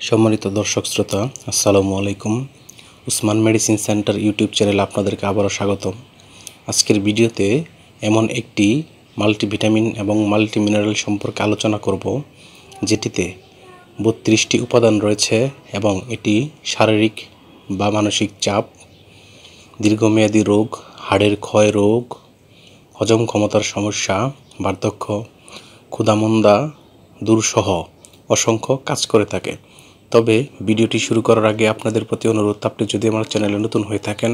সম্মানিত দর্শক শ্রোতা, আসসালামু আলাইকুম। উসমান মেডিসিন সেন্টার ইউটিউব চ্যানেলে আপনাদেরকে আবারও স্বাগতম। আজকের ভিডিওতে এমন একটি মাল্টিভিটামিন এবং মাল্টি মিনারেল সম্পর্কে আলোচনা করব, যেটিতে 32টি উপাদান রয়েছে এবং এটি শারীরিক বা মানসিক চাপ, দীর্ঘমেয়াদী রোগ, হাড়ের ক্ষয় রোগ, হজম ক্ষমতার সমস্যা, বার্ধক্য, ক্ষুধামন্দা দূরসহ অসংখ্য কাজ করে থাকে। তবে ভিডিওটি শুরু করার আগে আপনাদের প্রতি অনুরোধ, আপনি যদি আমার চ্যানেলে নতুন হয়ে থাকেন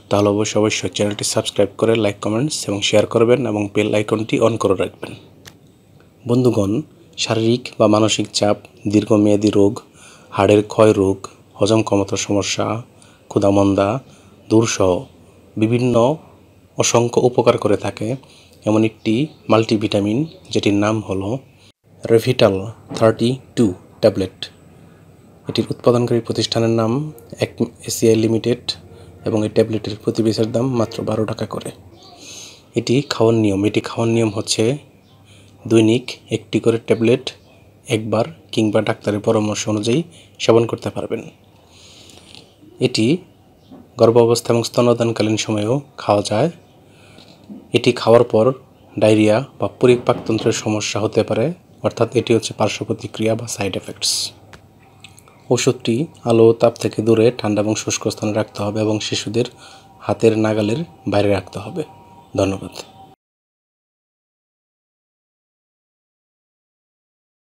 তাহলে অবশ্যই চ্যানেলটি সাবস্ক্রাইব করে লাইক, কমেন্টস এবং শেয়ার করবেন এবং বেল আইকনটি অন করে রাখবেন। বন্ধুগণ, শারীরিক বা মানসিক চাপ, দীর্ঘমেয়াদী রোগ, হাড়ের ক্ষয় রোগ, হজম ক্ষমতার সমস্যা, ক্ষুধামন্দা দূরসহ বিভিন্ন অসংখ্য উপকার করে থাকে এমন একটি মাল্টিভিটামিন, যেটির নাম হলো রেভিটাল 32 ট্যাবলেট। এটির উৎপাদনকারী প্রতিষ্ঠানের নাম এসিআই লিমিটেড এবং এই ট্যাবলেটের প্রতি পিসের দাম মাত্র 12 টাকা করে। এটি খাওয়ার নিয়ম হচ্ছে দৈনিক একটি করে ট্যাবলেট একবার কিংবা ডাক্তারের পরামর্শ অনুযায়ী সেবন করতে পারবেন। এটি গর্ভাবস্থা এবং স্তন্যদানকালীন সময়েও খাওয়া যায়। এটি খাওয়ার পর ডায়রিয়া বা পরিপাকতন্ত্রের সমস্যা হতে পারে, অর্থাৎ এটি হচ্ছে পার্শ্ব প্রতিক্রিয়া বা সাইড এফেক্টস। ওষুধটি আলো ও তাপ থেকে দূরে, ঠান্ডা এবং শুষ্ক স্থানে রাখতে হবে এবং শিশুদের হাতের নাগালের বাইরে রাখতে হবে। ধন্যবাদ।